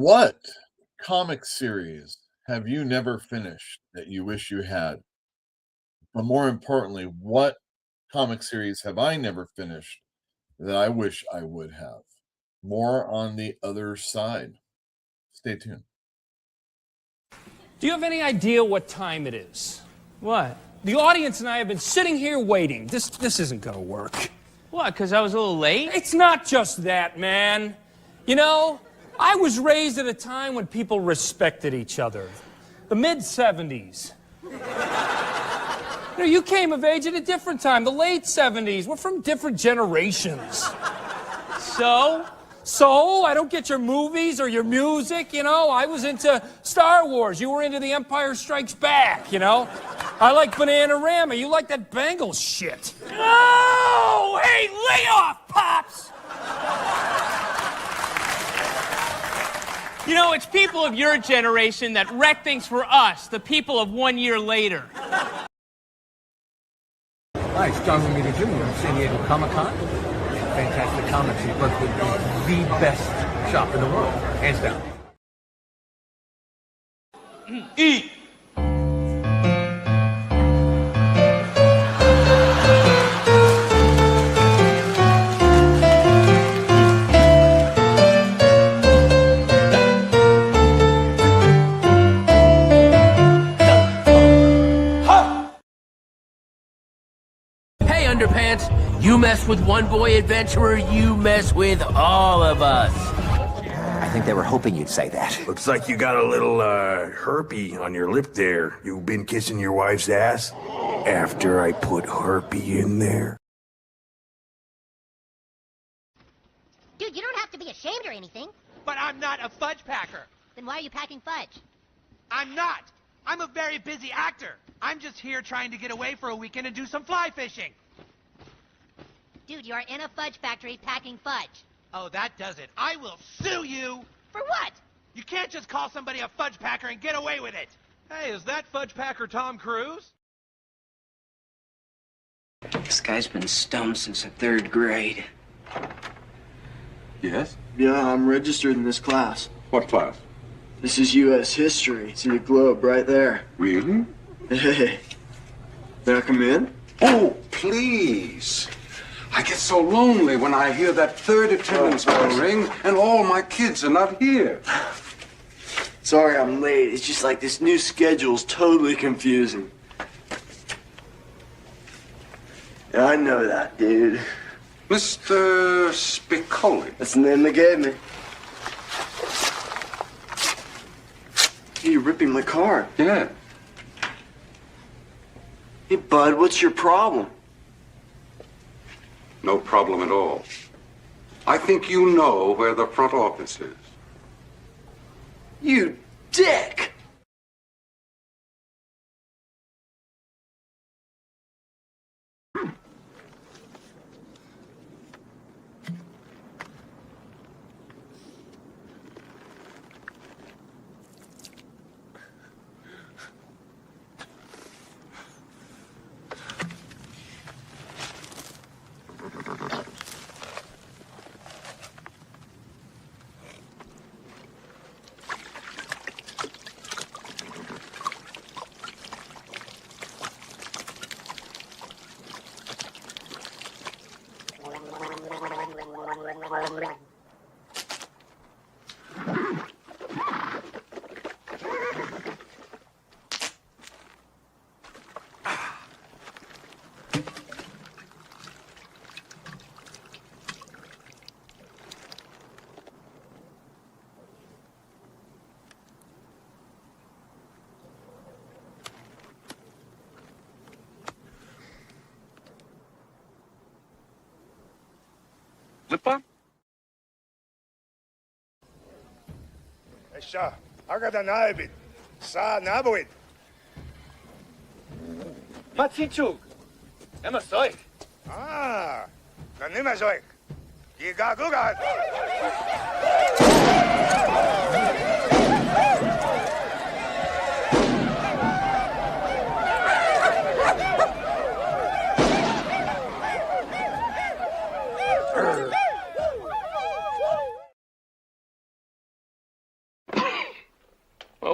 What comic series have you never finished that you wish you had? But more importantly, what comic series have I never finished that I wish I would have? More on the other side. Stay tuned. Do you have any idea what time it is? What? The audience and I have been sitting here waiting. This isn't gonna work. What, because I was a little late? It's not just that, man. You know, I was raised at a time when people respected each other. The mid-'70s. You came of age at a different time, the late 70s. We're from different generations. So, I don't get your movies or your music, I was into Star Wars. You were into The Empire Strikes Back, I like Bananarama. You like that Bengals shit. Oh, hey, lay off, Pops! It's people of your generation that wreck things for us, the people of 1 year later. Hi, it's John Romita Jr. of San Diego Comic-Con. Fantastic Comics. You've worked with the best shop in the world, hands down. Eat! Hey, Underpants, you mess with one boy adventurer, you mess with all of us. I think they were hoping you'd say that. Looks like you got a little, herpy on your lip there. You been kissing your wife's ass? After I put herpy in there? Dude, you don't have to be ashamed or anything. But I'm not a fudge packer. Then why are you packing fudge? I'm not. I'm a very busy actor. I'm just here trying to get away for a weekend and do some fly fishing. Dude, you are in a fudge factory packing fudge. Oh, that does it. I will sue you. For what? You can't just call somebody a fudge packer and get away with it. Hey, is that fudge packer Tom Cruise? This guy's been stoned since the 3rd grade. Yes? Yeah, I'm registered in this class. What class? This is U.S. history. See the globe right there. Really? Hey, may I come in? Oh, please. I get so lonely when I hear that 3rd attendance bell ring and all my kids are not here. Sorry I'm late. It's just like this new schedule's totally confusing. Yeah, I know that, dude. Mr. Spicoli. That's the name they gave me. Hey, you're ripping my car. Yeah. Hey, bud, what's your problem? No problem at all. I think you know where the front office is. You dick! Lipa? Esha, agada naibit. Sa nabuit. Patsichuk. Emma Soik. Ah, nanimazoik. Gigagugat.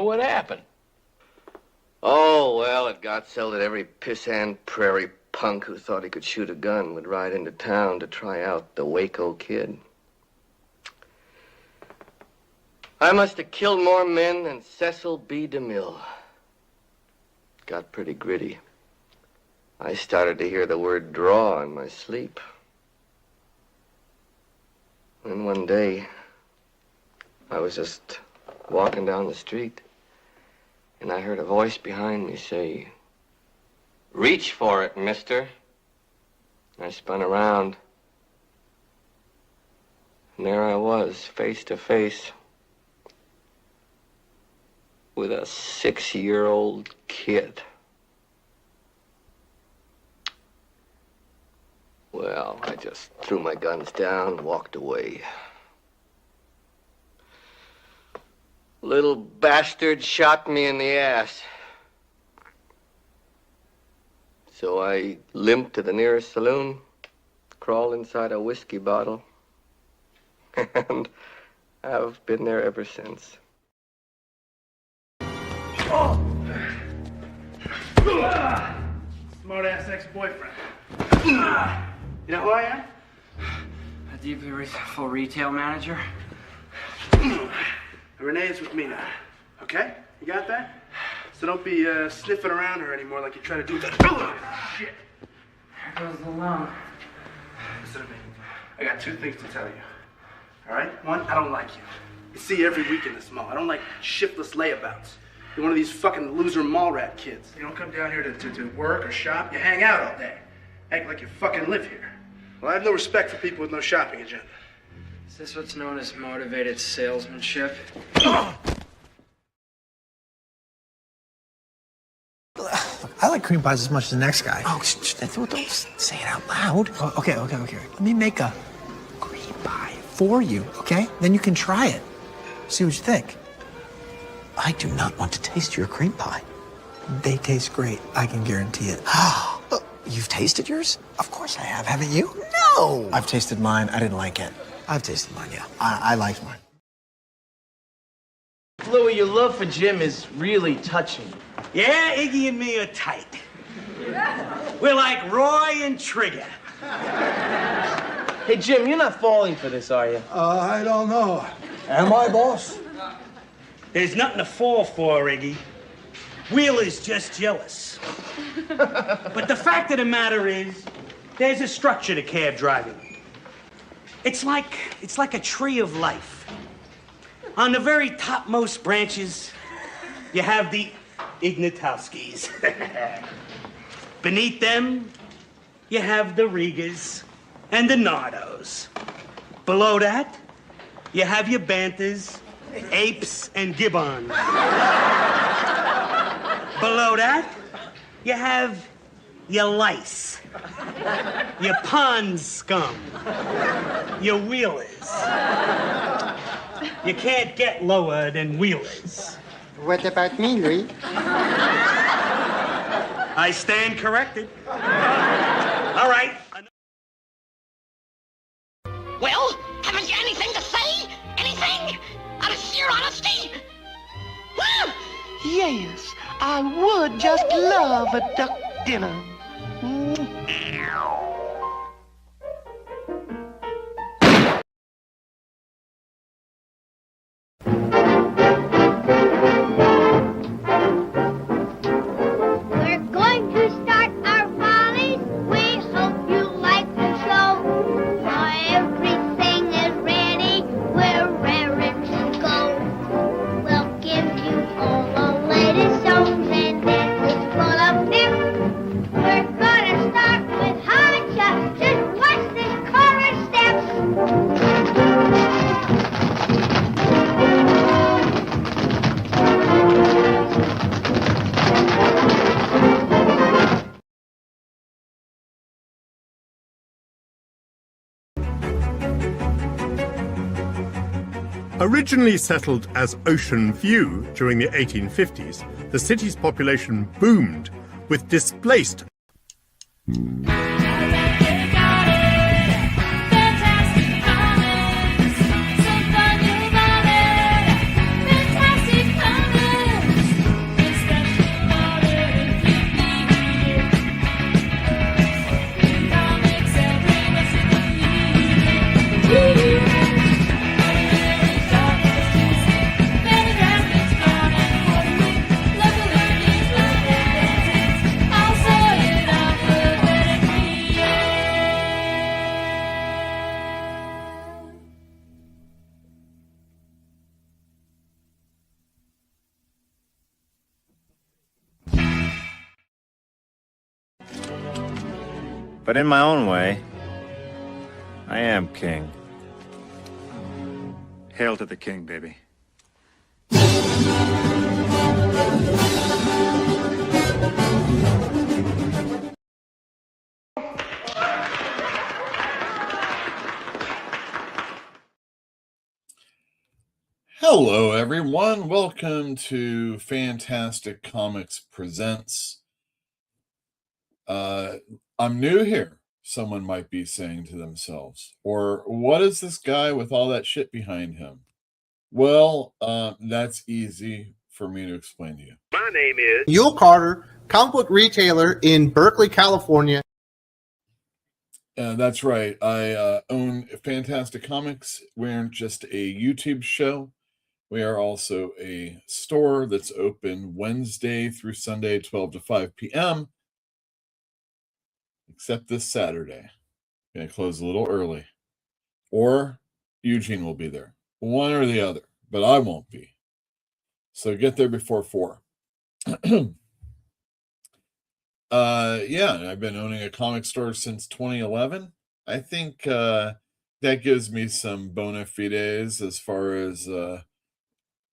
what happened? Oh, well, it got so that every pissant prairie punk who thought he could shoot a gun would ride into town to try out the Waco Kid. I must have killed more men than Cecil B. DeMille. Got pretty gritty. I started to hear the word draw in my sleep. And one day, I was just walking down the street, and I heard a voice behind me say, "Reach for it, mister." I spun around, and there I was, face to face with a 6-year-old kid. Well, I just threw my guns down and walked away. Little bastard shot me in the ass. So I limped to the nearest saloon, crawled inside a whiskey bottle, and I've been there ever since. Smart-ass ex-boyfriend. You know who I am? A deeply full retail manager. Renee's with me now. Okay? You got that? So don't be sniffing around her anymore like you try to do with that. Shit. There goes the loan. Listen to me. I got 2 things to tell you. All right? One, I don't like you. You see you every week in this mall. I don't like shiftless layabouts. You're one of these fucking loser mall rat kids. You don't come down here to work or shop. You hang out all day. Act like you fucking live here. Well, I have no respect for people with no shopping agenda. Is this what's known as motivated salesmanship? I like cream pies as much as the next guy. Oh, don't say it out loud. Oh, okay. Let me make a cream pie for you, okay? Then you can try it. See what you think. I do not want to taste your cream pie. They taste great. I can guarantee it. You've tasted yours? Of course I have. Haven't you? No! I've tasted mine. I didn't like it. I've tasted mine, yeah. I liked mine. Louie, your love for Jim is really touching. Yeah, Iggy and me are tight. We're like Roy and Trigger. Hey, Jim, you're not falling for this, are you? I don't know. Am I, boss? There's nothing to fall for, Iggy. Wheeler's just jealous. But the fact of the matter is, there's a structure to cab driving. It's like a tree of life. On the very topmost branches, you have the Ignatowskis. Beneath them, you have the Rigas and the Nardos. Below that, you have your Banthas, Apes, and Gibbons. Below that, you have your lice, your pond scum, your wheelers. You can't get lower than wheelers. What about me, Louis? I stand corrected. All right. Well, haven't you anything to say? Anything? Out of sheer honesty? Woo! Yes, I would just love a duck dinner. We're going to start our follies. We hope you like the show. Everything is ready. We're raring to go. We'll give you all the latest songs and then it's full of them. We're gonna start with hot shots. Just watch this chorus steps. Originally settled as Ocean View during the 1850s, the city's population boomed with displaced But in my own way, I am king. Hail to the king, baby. Hello, everyone. Welcome to Fantastic Comics Presents. I'm new here, someone might be saying to themselves. Or, what is this guy with all that shit behind him? Well, that's easy for me to explain to you. My name is Yule Carter, comic book retailer in Berkeley, California. That's right. I own Fantastic Comics. We're just a YouTube show. We are also a store that's open Wednesday through Sunday, 12 to 5 p.m., except this Saturday. Going to close a little early. Or Eugene will be there. One or the other, but I won't be. So get there before 4. I've been owning a comic store since 2011. I think that gives me some bona fides as far as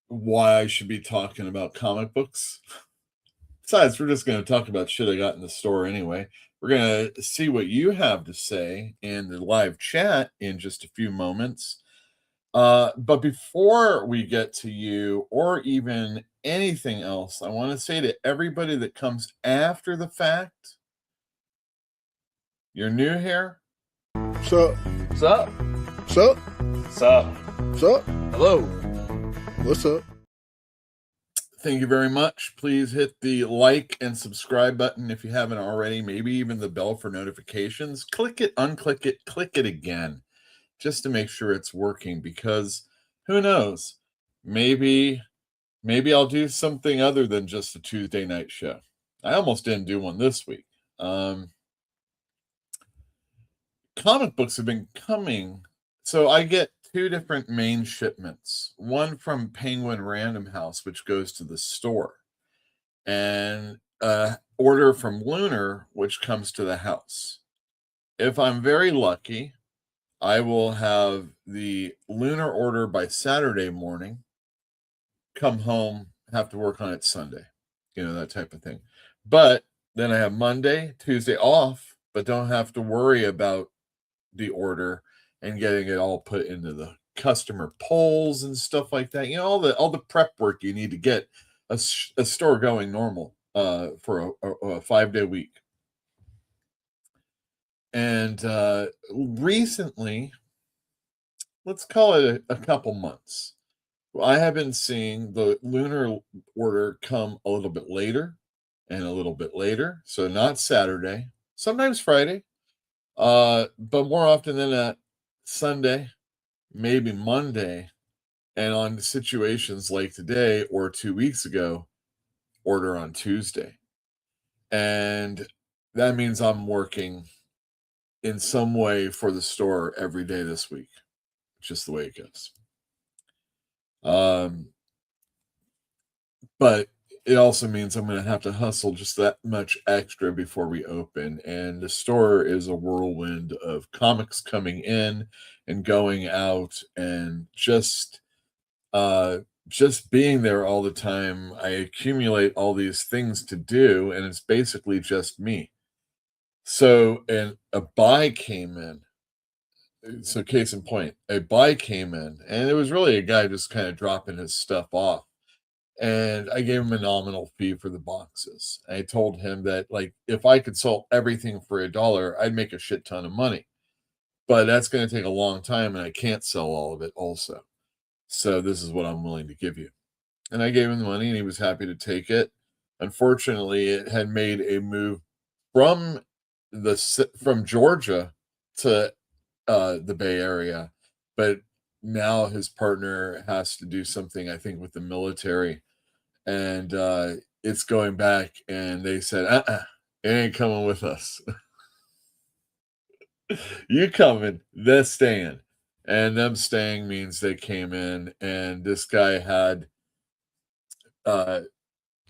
why I should be talking about comic books. Besides, we're just going to talk about shit I got in the store anyway. We're going to see what you have to say in the live chat in just a few moments. But before we get to you or even anything else, I want to say to everybody that comes after the fact, you're new here. Sup? Sup? Sup? Sup? Sup? Hello. What's up? Thank you very much. Please hit the like and subscribe button if you haven't already. Maybe even the bell for notifications. Click it, unclick it, click it again, just to make sure it's working, because who knows? Maybe I'll do something other than just a Tuesday night show. I almost didn't do one this week. Comic books have been coming. So I get 2 different main shipments. One from Penguin Random House, which goes to the store, and order from Lunar, which comes to the house. If I'm very lucky, I will have the Lunar order by Saturday morning, come home, have to work on it Sunday, that type of thing. But then I have Monday, Tuesday off, but don't have to worry about the order and getting it all put into the customer polls and stuff like that. All the prep work you need to get a store going normal for a 5-day week. And recently, let's call it a couple months, I have been seeing the Lunar order come a little bit later and a little bit later. So not Saturday, sometimes Friday, but more often than that, Sunday, maybe Monday, and on situations like today or 2 weeks ago, order on Tuesday. And that means I'm working in some way for the store every day this week. It's just the way it goes. But it also means I'm going to have to hustle just that much extra before we open. And the store is a whirlwind of comics coming in and going out, and just being there all the time. I accumulate all these things to do, and it's basically just me. So, and a buy came in. So case in point, a buy came in, and it was really a guy just kind of dropping his stuff off. And I gave him a nominal fee for the boxes. I told him that, like, if I could sell everything for $1, I'd make a shit ton of money. But that's going to take a long time, and I can't sell all of it also. So this is what I'm willing to give you. And I gave him the money, and he was happy to take it. Unfortunately, it had made a move from Georgia to the Bay Area, but now his partner has to do something, I think, with the military, and it's going back, and they said, it ain't coming with us. You coming, they're staying. And them staying means they came in, and this guy had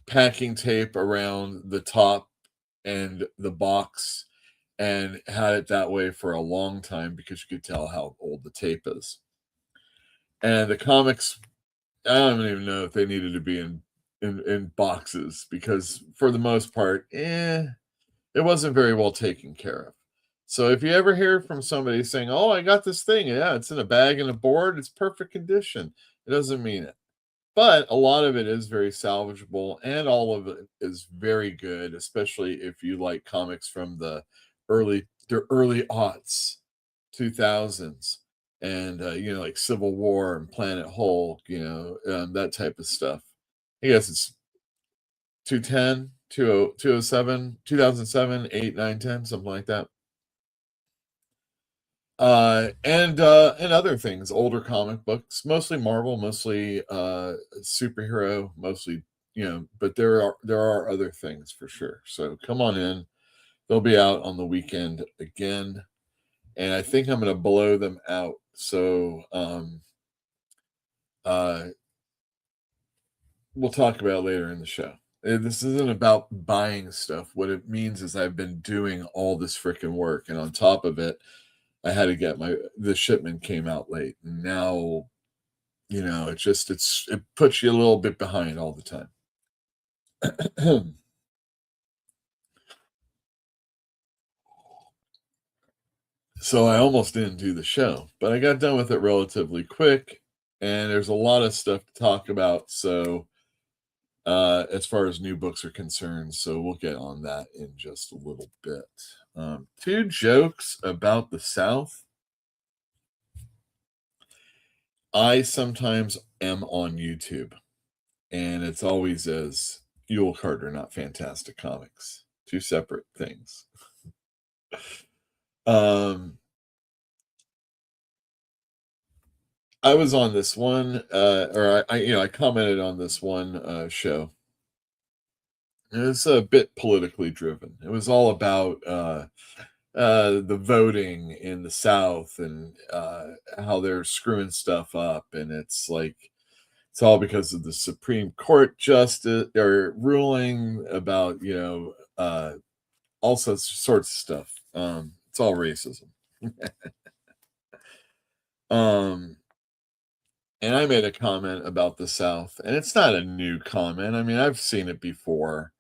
packing tape around the top and the box, and had it that way for a long time because you could tell how old the tape is. And the comics, I don't even know if they needed to be in boxes because for the most part, it wasn't very well taken care of. So if you ever hear from somebody saying, "Oh, I got this thing, yeah, it's in a bag and a board, it's perfect condition," it doesn't mean it. But a lot of it is very salvageable, and all of it is very good, especially if you like comics from the early aughts, 2000s, and like Civil War and Planet Hulk, that type of stuff. I guess it's 210, 2007, 2007, 8, 9, 10, something like that. And other things, older comic books, mostly Marvel, mostly superhero, mostly, but there are other things for sure. So come on in. They'll be out on the weekend again, and I think I'm going to blow them out. So uh we'll talk about it later in the show. This isn't about buying stuff. What it means is I've been doing all this freaking work, and on top of it, I had to get the shipment came out late. And now, it puts you a little bit behind all the time. So I almost didn't do the show, but I got done with it relatively quick, and there's a lot of stuff to talk about. So as far as new books are concerned, so we'll get on that in just a little bit. Two jokes about the South. I sometimes am on YouTube, and it's always as Yule Carter, not Fantastic Comics. Two separate things. I was on this one, or I commented on this one show. It's a bit politically driven. It was all about the voting in the South and how they're screwing stuff up, and it's all because of the Supreme Court justice or ruling about all sorts of stuff. It's all racism. And I made a comment about the South, and it's not a new comment. I mean, I've seen it before,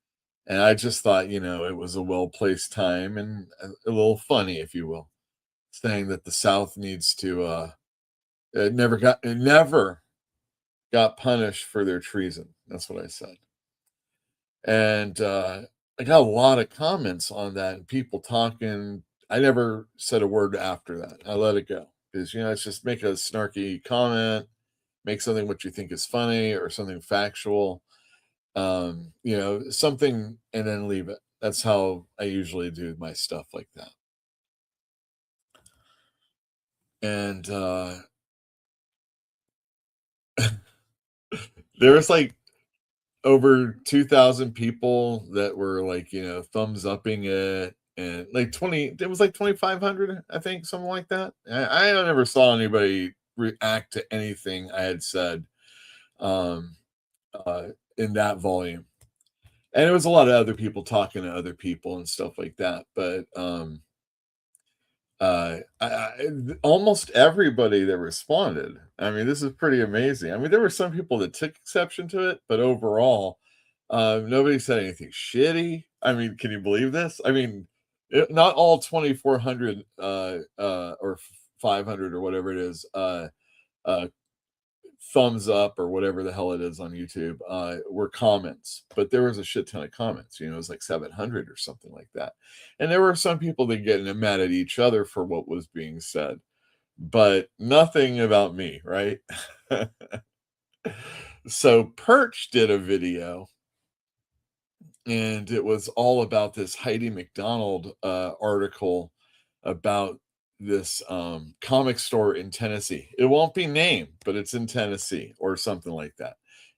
and I just thought, it was a well-placed time and a little funny, if you will, saying that the South needs to it never got punished for their treason. That's what I said. And I got a lot of comments on that and people talking. I never said a word after that. I let it go because, it's just make a snarky comment, make something what you think is funny or something factual, something, and then leave it. That's how I usually do my stuff like that. And there was over 2,000 people that were thumbs upping it, and it was 2,500, I think, something like that. I never saw anybody react to anything I had said in that volume. And it was a lot of other people talking to other people and stuff like that. But almost everybody that responded, I mean, this is pretty amazing. I mean, there were some people that took exception to it, but overall, nobody said anything shitty. I mean, can you believe this? I mean, not all 2,400 or 500 or whatever it is thumbs up or whatever the hell it is on YouTube were comments, but there was a shit ton of comments. It was 700 or something like that. And there were some people that get mad at each other for what was being said, but nothing about me, right? So Perch did a video, and it was all about this Heidi McDonald article about this comic store in Tennessee. It won't be named, but it's in Tennessee or something like that.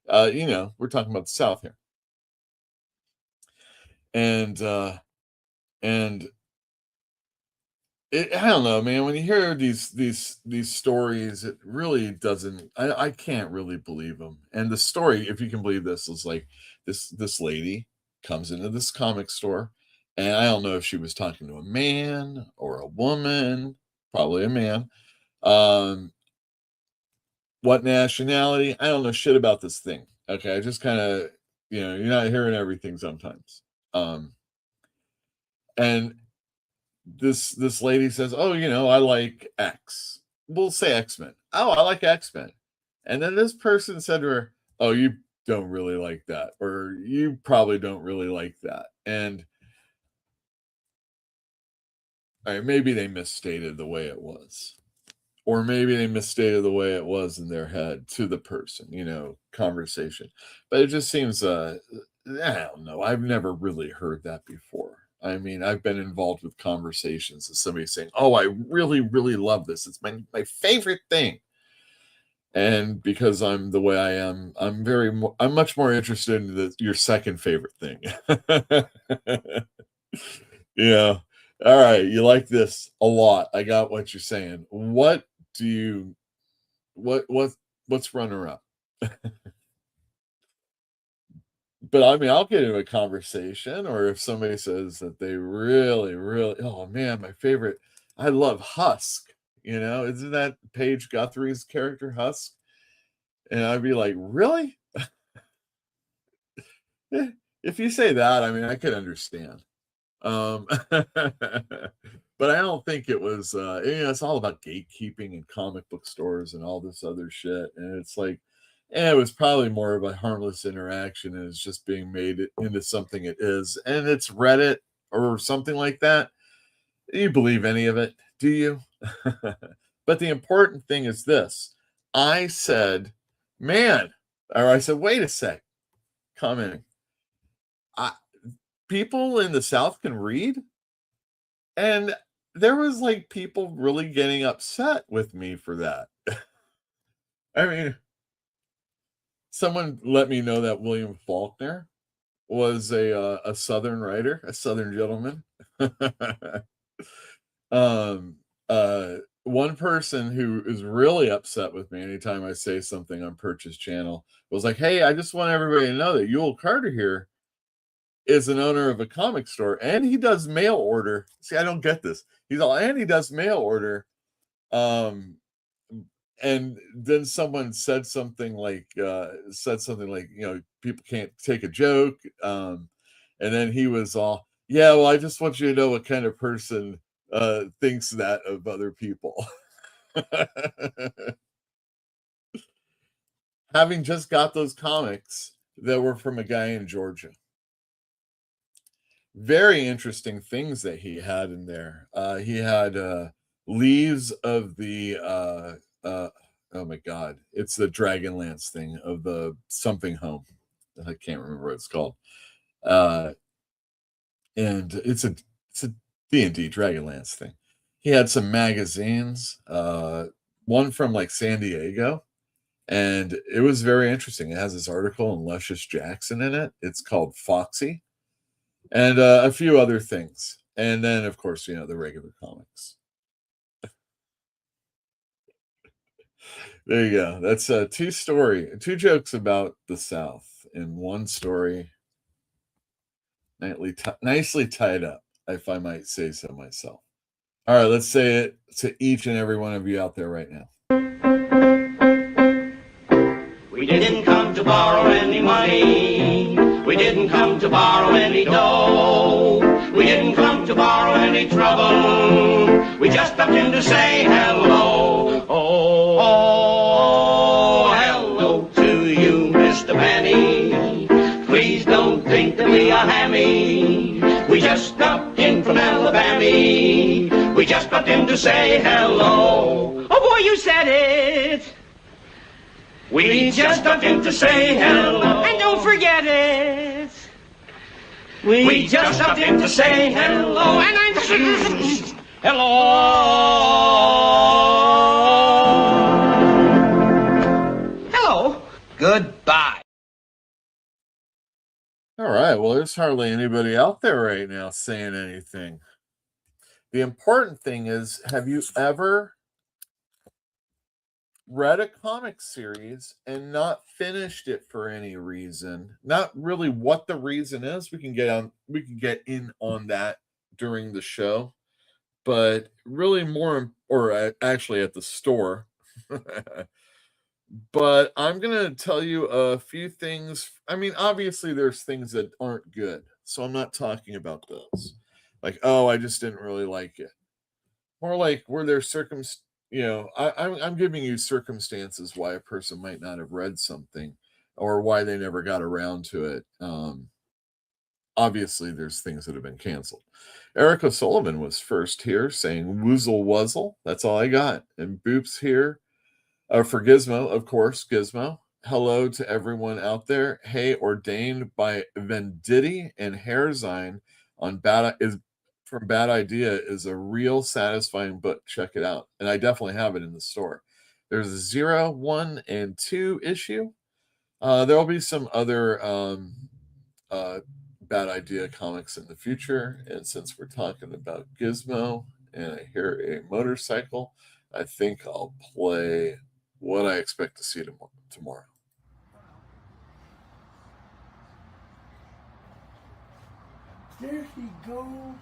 We're talking about the South here. And I don't know, man, when you hear these stories, it really doesn't, I can't really believe them. And the story, if you can believe this, is this lady comes into this comic store And I don't know if she was talking to a man or a woman, probably a man. What nationality? I don't know shit about this thing. Okay, I just kind of, you're not hearing everything sometimes. And this lady says, "Oh, I like X." We'll say X-Men. "Oh, I like X-Men." And then this person said to her, "Oh, you don't really like that, or you probably don't really like that." And all right, maybe they misstated the way it was. Or maybe they misstated the way it was in their head to the person, conversation. But it just seems, I don't know. I've never really heard that before. I mean, I've been involved with conversations of somebody saying, "Oh, I really, really love this. It's my favorite thing." And because I'm the way I am, I'm much more interested in your second favorite thing. Yeah. All right. You like this a lot. I got what you're saying. Do you what's runner up? But I mean, I'll get into a conversation, or if somebody says that they really, really, oh man, my favorite, I love Husk. Isn't that Paige Guthrie's character Husk? And I'd be like, really? If you say that, I mean, I could understand. But I don't think it was, it's all about gatekeeping and comic book stores and all this other shit. And it's like, it was probably more of a harmless interaction, and it's just being made into something it is. And it's Reddit or something like that. Do you believe any of it? Do you? But the important thing is this. I said, man, or I said, wait a sec, commenting. People in the South can read? And there was like people really getting upset with me for that. I mean, someone let me know that William Faulkner was a Southern writer, a Southern gentleman. One person who is really upset with me anytime I say something on Purchase Channel was like, "Hey, I just want everybody to know that Yule Carter here is an owner of a comic store, and he does mail order." See, I don't get this. And he does mail order. And then someone said something like, people can't take a joke. And then he was all, "Yeah, well, I just want you to know what kind of person thinks that of other people." Having just got those comics that were from a guy in Georgia. Very interesting things that he had in there. He had leaves of the oh my god, it's the Dragonlance thing of the something home. I can't remember what it's called. And it's a D&D Dragonlance thing. He had some magazines, one from like San Diego, and it was very interesting. It has this article on Luscious Jackson in it. It's called Foxy, and a few other things. And then, of course, the regular comics. There you go. That's two jokes about the South in one story, nicely tied up, if I might say so myself. All right, let's say it to each and every one of you out there right now. We didn't come to borrow any money. We didn't come to borrow any dough. We didn't come to borrow any trouble. We just stopped in to say hello. Oh, hello to you, Mr. Penny. Please don't think that we are hammy. We just stopped in from Alabama. We just stopped in to say hello. Oh boy, you said it. We just stopped in to say hello. And don't forget it. We just stopped in to say hello. And I'm hello. Hello. Goodbye. All right. Well, there's hardly anybody out there right now saying anything. The important thing is, have you ever read a comic series and not finished it for any reason, not really what the reason is, we can get in on that during the show, but really more or actually at the store. But I'm going to tell you a few things. I mean, obviously there's things that aren't good. So I'm not talking about those. Like, oh, I just didn't really like it. More like were there I'm giving you circumstances why a person might not have read something or why they never got around to it. Obviously, there's things that have been canceled. Eric O'Sullivan was first here saying woozle wuzzle. That's all I got. And Boop's here for Gizmo, of course, Gizmo. Hello to everyone out there. Hey, ordained by Venditti and Hairzine on Bad Idea is a real satisfying book. Check it out. And I definitely have it in the store. There's a 0, 1, and 2 issue. There'll be some other Bad Idea comics in the future. And since we're talking about Gizmo and I hear a motorcycle, I think I'll play what I expect to see tomorrow. There he goes.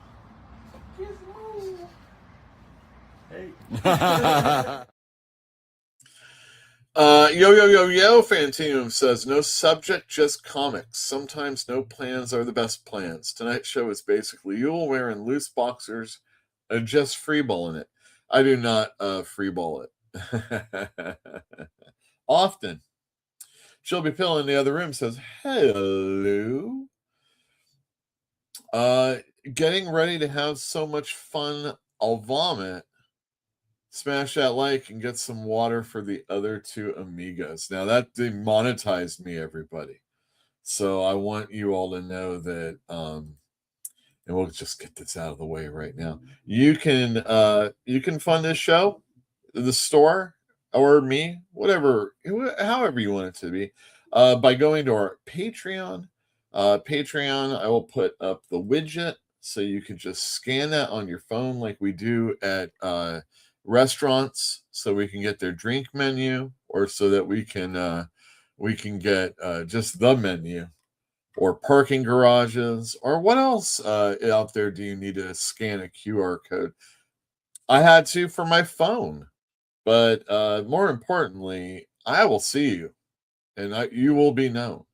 Gizmo. Hey. Yo, Fantinum says, no subject, just comics. Sometimes no plans are the best plans. Tonight's show is basically Yule wearing loose boxers and just freeballing it. I do not freeball it. Often. Shelby Pill in the other room says, hello. Getting ready to have so much fun, I'll vomit. Smash that like and get some water for the other two amigos. Now that demonetized me, everybody. So I want you all to know that, and we'll just get this out of the way right now. You can fund this show, the store, or me, whatever, however you want it to be, by going to our Patreon. Patreon, I will put up the widget so you can just scan that on your phone like we do at restaurants, so we can get their drink menu, or so that we can get just the menu, or parking garages, or what else out there do you need to scan a QR code? I had to for my phone, but more importantly, I will see you, and you will be known,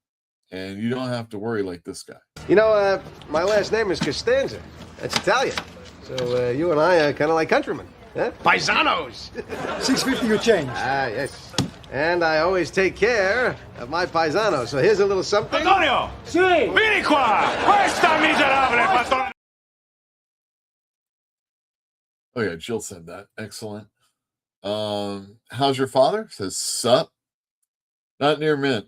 and you don't have to worry like this guy. You know, my last name is Costanza. That's Italian. So you and I are kind of like countrymen. Huh? Paisanos! 650 your change. Ah, yes. And I always take care of my paisanos. So here's a little something. Antonio! Sì! Vieni qua! Questa miserabile patrona! Oh yeah, Jill said that. Excellent. How's your father? Says sup. Not near mint.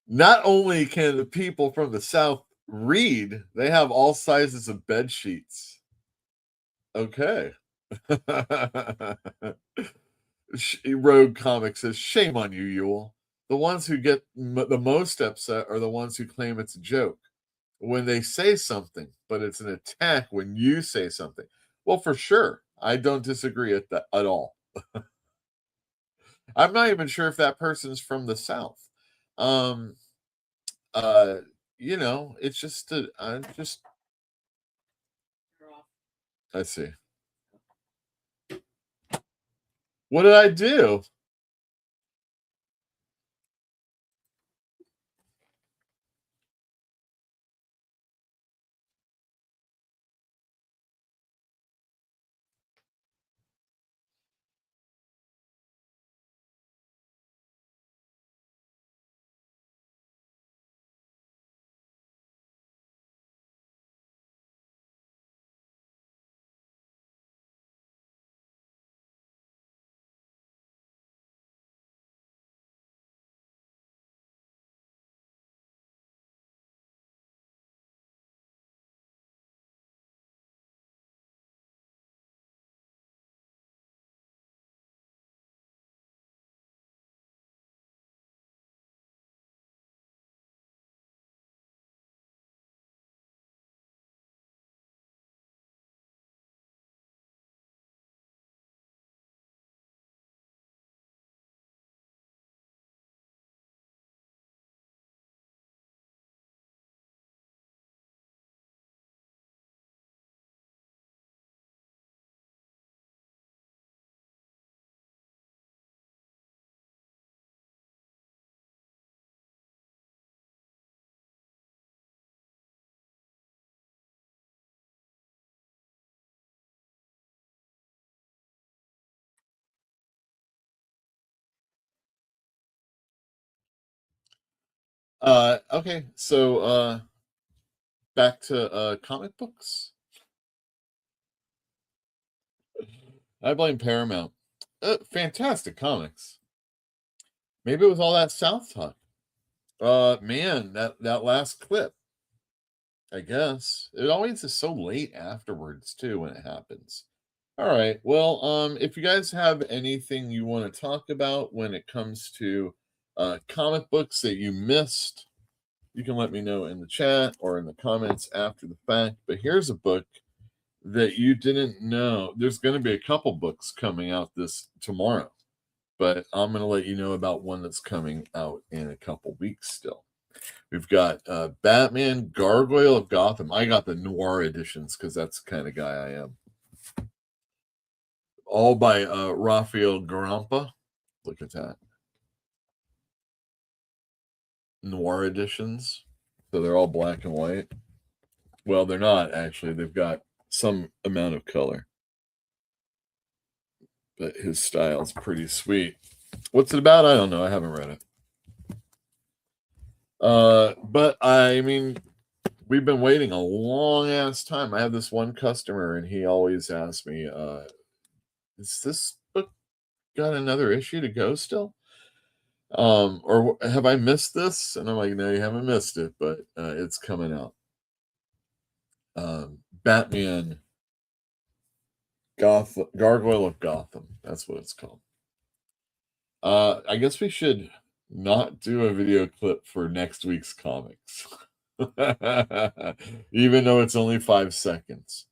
Not only can the people from the South read, they have all sizes of bed sheets. Okay. Rogue Comics says, shame on you, Yule. The ones who get the most upset are the ones who claim it's a joke when they say something, but it's an attack when you say something. Well, for sure. I don't disagree at all. I'm not even sure if that person's from the South. It's just I see. What did I do? Okay, so back to comic books. I blame Paramount. Fantastic comics. Maybe it was all that South talk. Man, that last clip. I guess it always is so late afterwards too when it happens. All right. Well, if you guys have anything you want to talk about when it comes to comic books that you missed, you can let me know in the chat or in the comments after the fact. But here's a book that you didn't know. There's going to be a couple books coming out this tomorrow, but I'm going to let you know about one that's coming out in a couple weeks still. We've got Batman Gargoyle of Gotham. I got the noir editions because that's the kind of guy I am. All by Rafael Garampa. Look at that. Noir editions. So they're all black and white. Well, they're not actually. They've got some amount of color. But his style's pretty sweet. What's it about? I don't know. I haven't read it. But I mean, we've been waiting a long ass time. I have this one customer, and he always asks me, "Is this book got another issue to go still? Or have I missed this?" And I'm like, "No, you haven't missed it, but it's coming out." Batman Gargoyle of Gotham. That's what it's called. I guess we should not do a video clip for next week's comics. Even though it's only 5 seconds.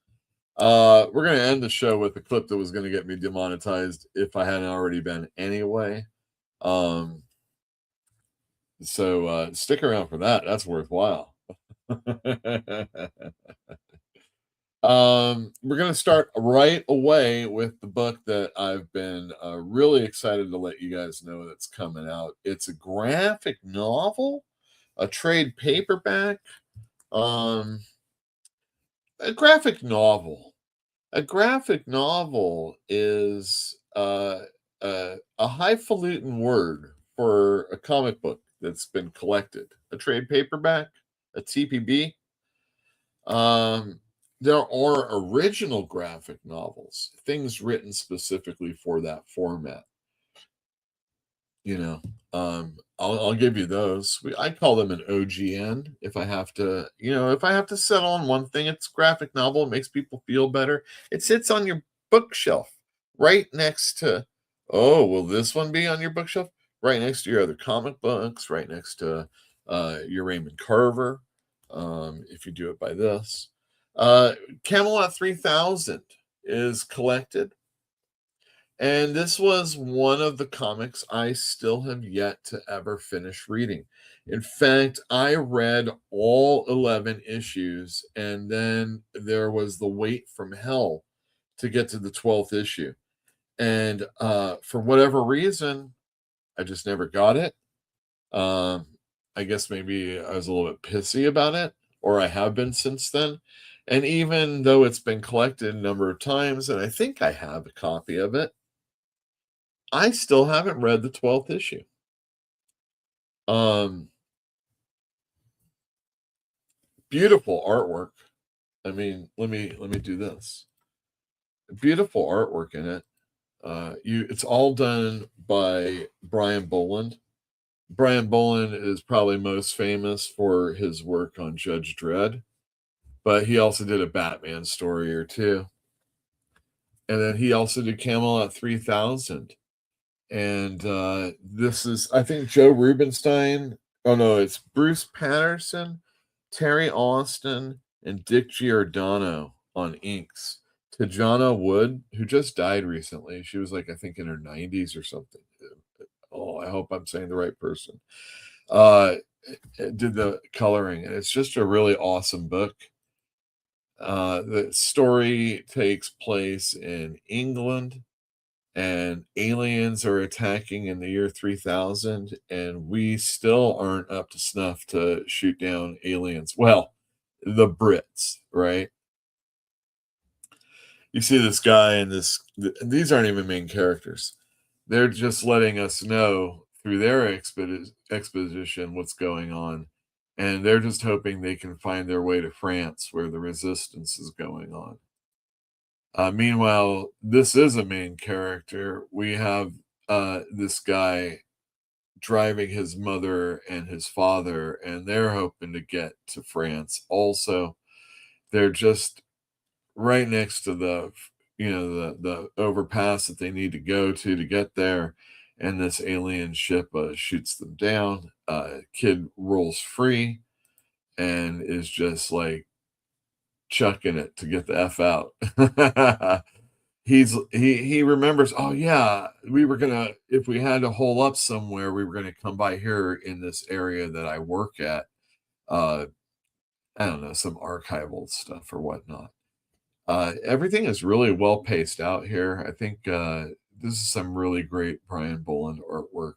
We're going to end the show with a clip that was going to get me demonetized if I hadn't already been anyway. So stick around for that. That's worthwhile. We're going to start right away with the book that I've been really excited to let you guys know that's coming out. It's a graphic novel, a trade paperback, a graphic novel. A graphic novel is a highfalutin word for a comic book that's been collected. A trade paperback, a TPB. There are original graphic novels, things written specifically for that format. You know, I'll give you those. I call them an OGN if I have to, if I have to settle on one thing. It's graphic novel. It makes people feel better. It sits on your bookshelf right next to, oh, will this one be on your bookshelf? Right next to your other comic books, right next to your Raymond Carver, if you do it by this. Camelot 3000 is collected. And this was one of the comics I still have yet to ever finish reading. In fact, I read all 11 issues, and then there was the wait from hell to get to the 12th issue. And for whatever reason, I just never got it. I guess maybe I was a little bit pissy about it, or I have been since then. And even though it's been collected a number of times, and I think I have a copy of it, I still haven't read the 12th issue. Beautiful artwork. I mean, let me do this. Beautiful artwork in it. It's all done by Brian Boland. Brian Boland is probably most famous for his work on Judge Dredd, but he also did a Batman story or two. And then he also did Camelot 3000. And this is, I think, Joe Rubinstein. Oh, no, it's Bruce Patterson, Terry Austin, and Dick Giordano on inks. Tajana Wood, who just died recently. She was like, I think, in her 90s or something. Oh, I hope I'm saying the right person. Did the coloring. And it's just a really awesome book. The story takes place in England, and aliens are attacking in the year 3000, and we still aren't up to snuff to shoot down aliens. Well, the Brits, right? You see this guy and these aren't even main characters. They're just letting us know through their exposition what's going on, and they're just hoping they can find their way to France where the resistance is going on. Meanwhile, this is a main character. We have this guy driving his mother and his father, and they're hoping to get to France. Also, they're just right next to the overpass that they need to go to get there, and this alien ship shoots them down. Kid rolls free and is just like chucking it to get the F out. He remembers, oh yeah, we were gonna, if we had to hole up somewhere, we were gonna come by here in this area that I work at. I don't know, some archival stuff or whatnot. Everything is really well paced out here. I think this is some really great Brian Boland artwork.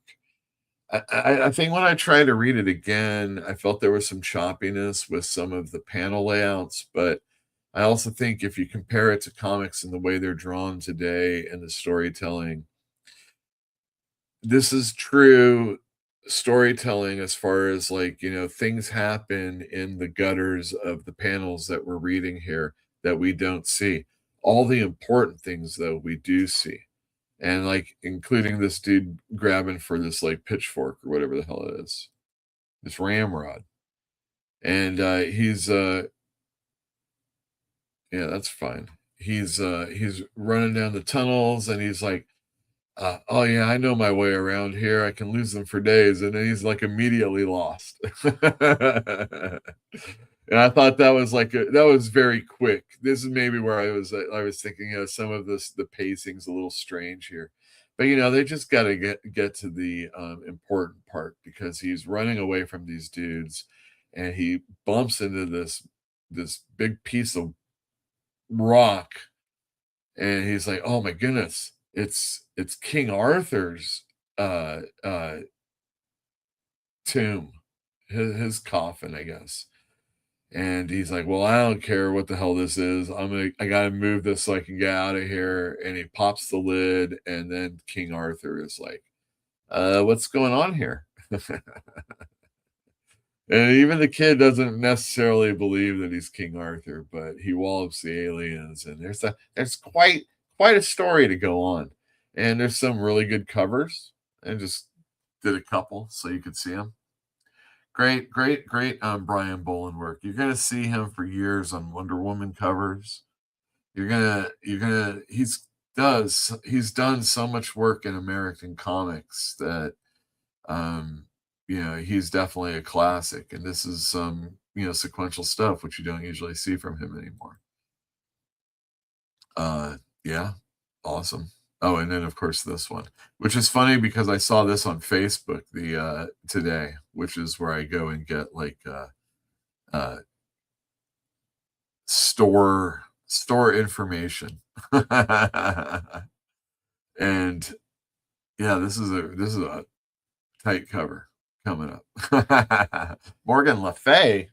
I think when I tried to read it again, I felt there was some choppiness with some of the panel layouts, but I also think if you compare it to comics and the way they're drawn today and the storytelling, this is true storytelling as far as like, things happen in the gutters of the panels that we're reading here that we don't see. All the important things, though, we do see. And like, including this dude grabbing for this like pitchfork or whatever the hell it is, this ramrod. And yeah, that's fine. He's running down the tunnels and he's like, oh yeah, I know my way around here. I can lose them for days. And then he's like immediately lost. And I thought that was that was very quick. This is maybe where I was thinking, some of the pacing's a little strange here. But they just got to get to the important part, because he's running away from these dudes and he bumps into this big piece of rock, and he's like, oh my goodness, it's King Arthur's tomb, his coffin, I guess. And he's like, well, I don't care what the hell this is. I gotta move this so I can get out of here. And he pops the lid, and then King Arthur is like, what's going on here? And even the kid doesn't necessarily believe that he's King Arthur, but he wallops the aliens, and there's quite a story to go on. And there's some really good covers. I just did a couple so you could see them. Great Brian Boland work. You're gonna see him for years on Wonder Woman covers. He's done so much work in American comics that he's definitely a classic, and this is some sequential stuff which you don't usually see from him anymore. Yeah, awesome. Oh, and then of course this one, which is funny because I saw this on Facebook today, which is where I go and get like store information. And yeah, this is a tight cover coming up. Morgan Le Fay.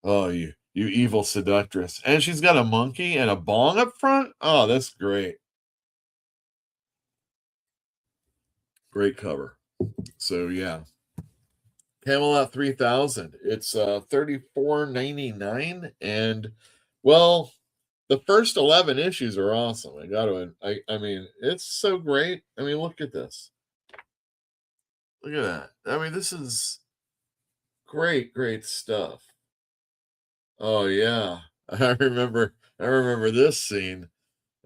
Oh, you evil seductress. And she's got a monkey and a bong up front. Oh, that's great. Great cover. So yeah. Camelot 3000. It's $34.99, and well, the first 11 issues are awesome. I mean, it's so great. I mean, look at this. Look at that. I mean, this is great stuff. Oh yeah. I remember this scene.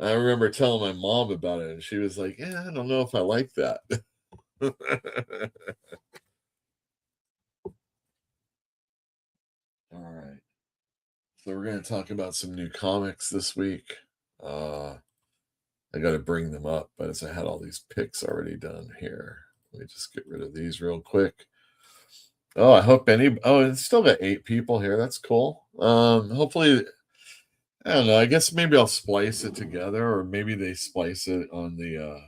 I remember telling my mom about it, and she was like, "Yeah, I don't know if I like that." All right. So we're going to talk about some new comics this week. I got to bring them up, but as I had all these picks already done here, let me just get rid of these real quick. Oh, I hope it's still got 8 people here. That's cool. Hopefully, I don't know. I guess maybe I'll splice it together, or maybe they splice it on the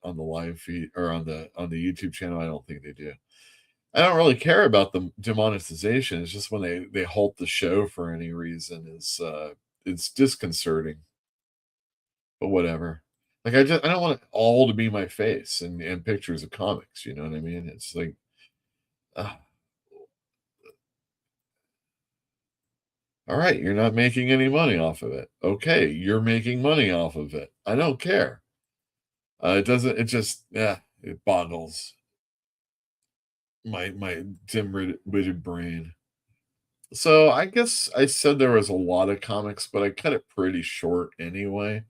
live feed or on the YouTube channel. I don't think they do. I don't really care about the demonetization. It's just when they halt the show for any reason it's disconcerting. But whatever. Like, I don't want it all to be my face and pictures of comics, you know what I mean? It's like, ugh, all right, you're not making any money off of it. Okay, you're making money off of it. I don't care. It doesn't. It just, yeah, it boggles my dim-witted brain. So I guess I said there was a lot of comics, but I cut it pretty short anyway.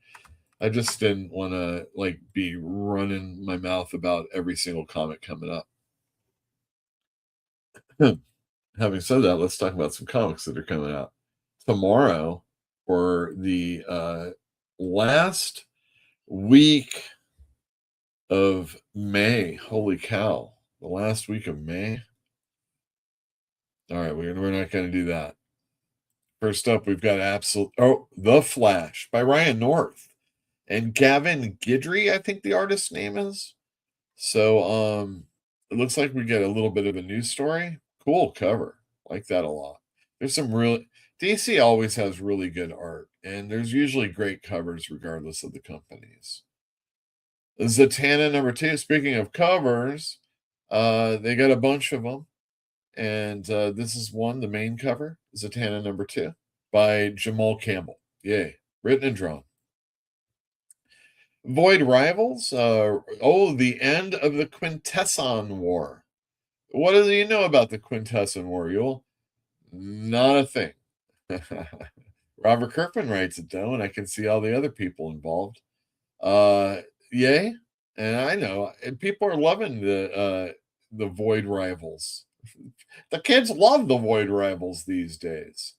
I just didn't want to like be running my mouth about every single comic coming up. Having said that, let's talk about some comics that are coming out tomorrow for the last week of May. Holy cow! The last week of May. All right, we're not going to do that. First up, we've got The Flash by Ryan North and Gavin Guidry, I think the artist's name is. So it looks like we get a little bit of a news story. Cool cover. Like that a lot. There's some really DC always has really good art, and there's usually great covers regardless of the companies. Zatanna #2. Speaking of covers, they got a bunch of them, and this is one, the main cover, Zatanna #2 by Jamal Campbell. Yay, written and drawn. Void Rivals. The end of the Quintesson War. What do you know about the Quintesson War, Yule? Not a thing. Robert Kirkman writes it though, and I can see all the other people involved. Yay, and I know, and people are loving the Void Rivals. The kids love the Void Rivals these days.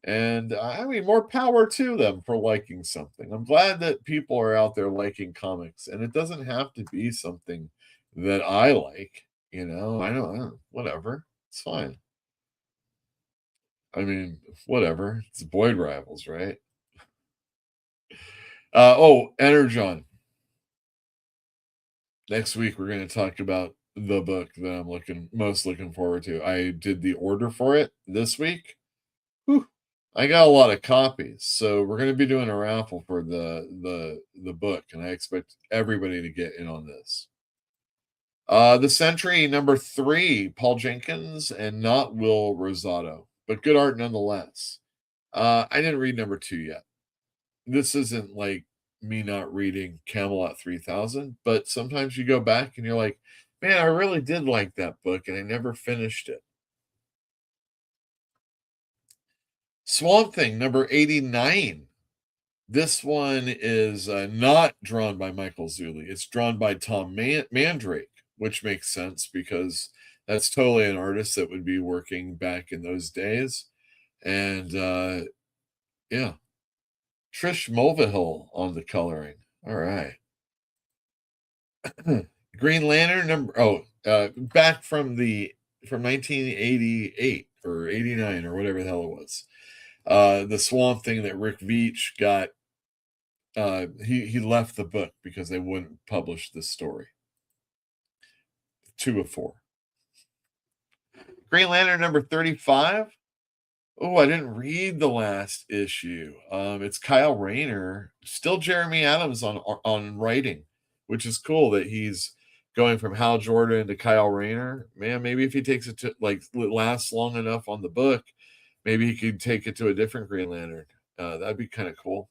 And I mean, more power to them for liking something. I'm glad that people are out there liking comics, and it doesn't have to be something that I like. I don't, whatever. It's fine. I mean, whatever. It's Void Rivals, right? Energon. Next week, we're going to talk about the book that I'm most looking forward to. I did the order for it this week. Whew. I got a lot of copies, so we're going to be doing a raffle for the book, and I expect everybody to get in on this. The Sentry #3, Paul Jenkins and not Will Rosato, but good art nonetheless. I didn't read #2 yet. This isn't like me not reading Camelot 3000, but sometimes you go back and you're like, man, I really did like that book, and I never finished it. Swamp Thing #89. This one is not drawn by Michael Zulli. It's drawn by Tom Mandrake, which makes sense because that's totally an artist that would be working back in those days. And yeah, Trish Mulvihill on the coloring. All right. Green Lantern back from 1988 or 89 or whatever the hell it was. The Swamp Thing that Rick Veitch got. He left the book because they wouldn't publish this story. 2 of 4. Green Lantern #35. Oh, I didn't read the last issue. It's Kyle Rayner, still Jeremy Adams on writing, which is cool that he's going from Hal Jordan to Kyle Rayner. Man, maybe if he takes it to lasts long enough on the book, maybe he could take it to a different Green Lantern. That'd be kind of cool.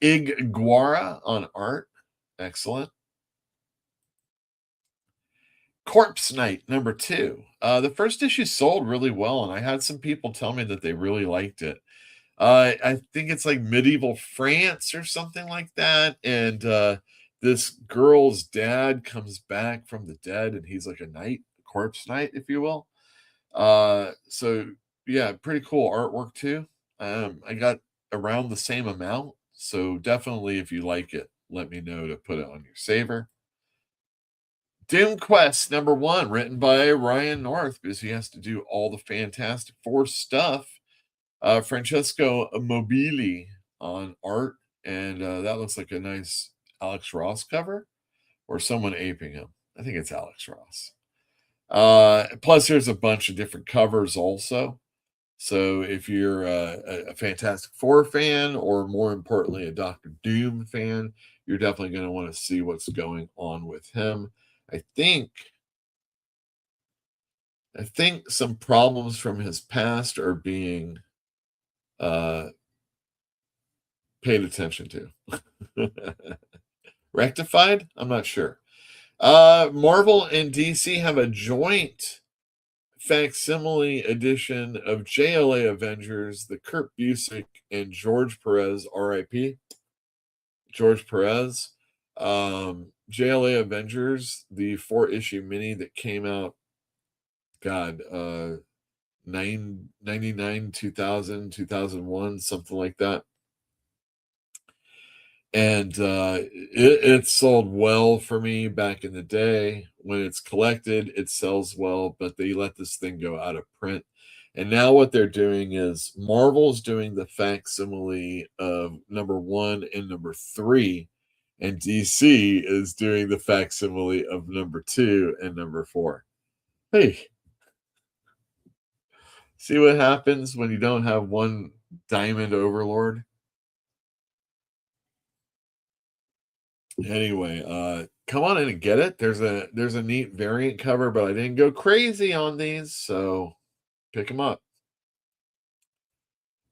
Ig Guara on art. Excellent. Corpse Night #2. The first issue sold really well, and I had some people tell me that they really liked it. I think it's like medieval France or something like that. And this girl's dad comes back from the dead, and he's like a knight, corpse knight, if you will. So yeah, pretty cool artwork too. I got around the same amount. So definitely, if you like it, let me know to put it on your saver. Doom Quest #1, written by Ryan North, because he has to do all the Fantastic Four stuff. Francesco Mobili on art, and that looks like a nice Alex Ross cover, or someone aping him. I think it's Alex Ross. Plus, there's a bunch of different covers also. So if you're a Fantastic Four fan, or more importantly, a Doctor Doom fan, you're definitely going to want to see what's going on with him. I think some problems from his past are being uh, paid attention to. Rectified? I'm not sure. Marvel and DC have a joint facsimile edition of JLA Avengers, the Kurt Busiek and George Perez, RIP, George Perez. JLA Avengers, the 4-issue mini that came out, God, 99, 2000, 2001, something like that. And it sold well for me back in the day. When it's collected, it sells well, but they let this thing go out of print. And now what they're doing is Marvel's doing the facsimile of number 1 and number 3, and DC is doing the facsimile of number 2 and number 4. Hey, see what happens when you don't have one diamond overlord? Anyway, come on in and get it. There's a neat variant cover, but I didn't go crazy on these, so pick them up.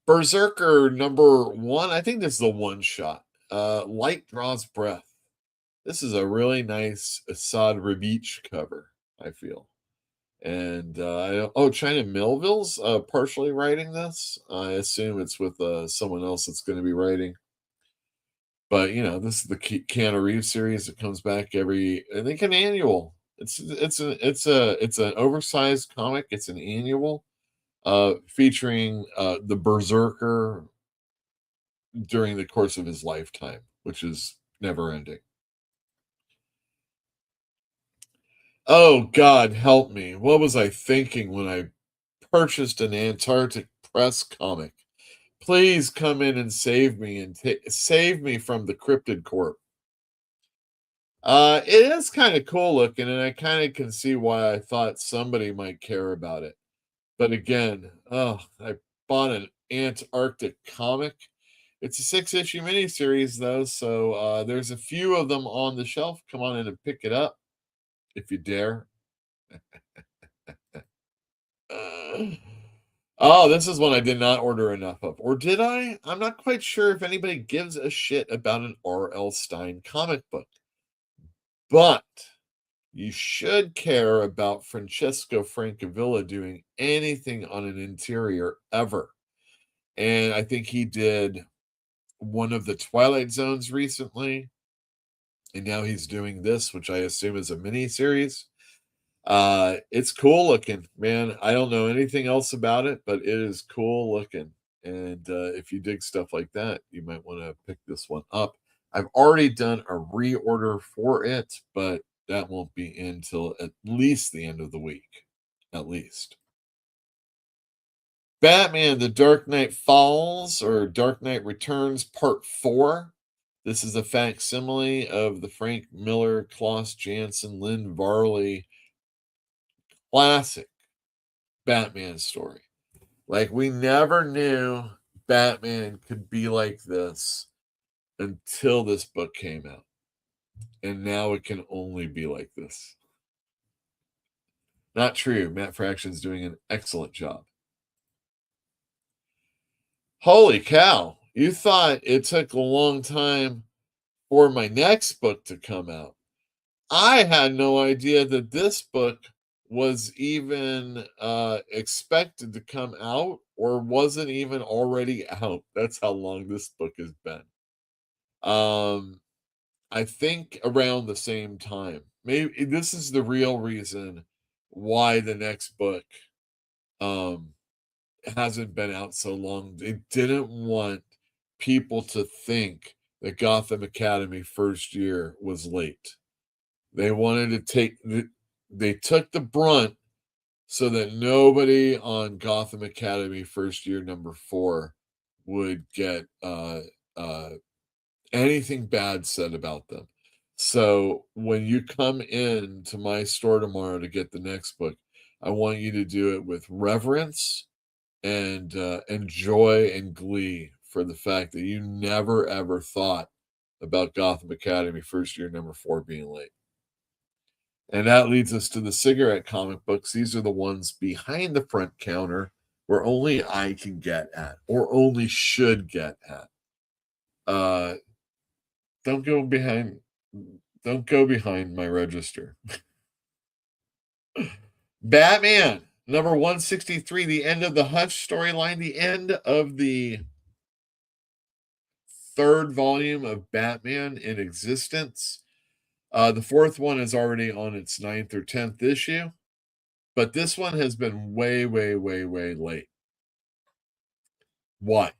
Berserker number 1. I think this is a one shot. Light Draws Breath. This is a really nice Assad Rabich cover, I feel. And China Millville's partially writing this. I assume it's with someone else that's going to be writing. But this is the Keanu Reeves series that comes back I think an annual. It's an oversized comic. It's an annual featuring the Berserker during the course of his lifetime, which is never ending. Oh God, help me! What was I thinking when I purchased an Antarctic Press comic? Please come in and save me and save me from the Cryptid Corp. It is kind of cool looking, and I kind of can see why I thought somebody might care about it. But again, I bought an Antarctic comic. It's a 6-issue miniseries, though, so there's a few of them on the shelf. Come on in and pick it up if you dare. Oh, this is one I did not order enough of. Or did I? I'm not quite sure if anybody gives a shit about an R.L. Stine comic book. But you should care about Francesco Francavilla doing anything on an interior ever. And I think he did one of the Twilight Zones recently. And now he's doing this, which I assume is a mini series. It's cool looking, man. I don't know anything else about it, but it is cool looking. And if you dig stuff like that, you might want to pick this one up. I've already done a reorder for it, but that won't be in till at least the end of the week. At least. Batman, The Dark Knight Falls, or Dark Knight Returns Part 4. This is a facsimile of the Frank Miller, Klaus Janson, Lynn Varley classic Batman story. Like, we never knew Batman could be like this until this book came out. And now it can only be like this. Not true. Matt Fraction's doing an excellent job. Holy cow. You thought it took a long time for my next book to come out. I had no idea that this book was even expected to come out, or wasn't even already out. That's how long this book has been. I think around the same time. Maybe this is the real reason why the next book hasn't been out so long. They didn't want people to think that Gotham Academy first year was late. They wanted to they took the brunt so that nobody on Gotham Academy first year number 4 would get anything bad said about them. So when you come in to my store tomorrow to get the next book, I want you to do it with reverence and joy and glee for the fact that you never ever thought about Gotham Academy first year number 4 being late. And that leads us to the cigarette comic books. These are the ones behind the front counter where only I can get at or only should get at. Don't go behind my register. Batman number 163, the end of the Hutch storyline, the end of the 3rd volume of Batman in existence. The 4th one is already on its 9th or 10th issue, but this one has been way late. Why?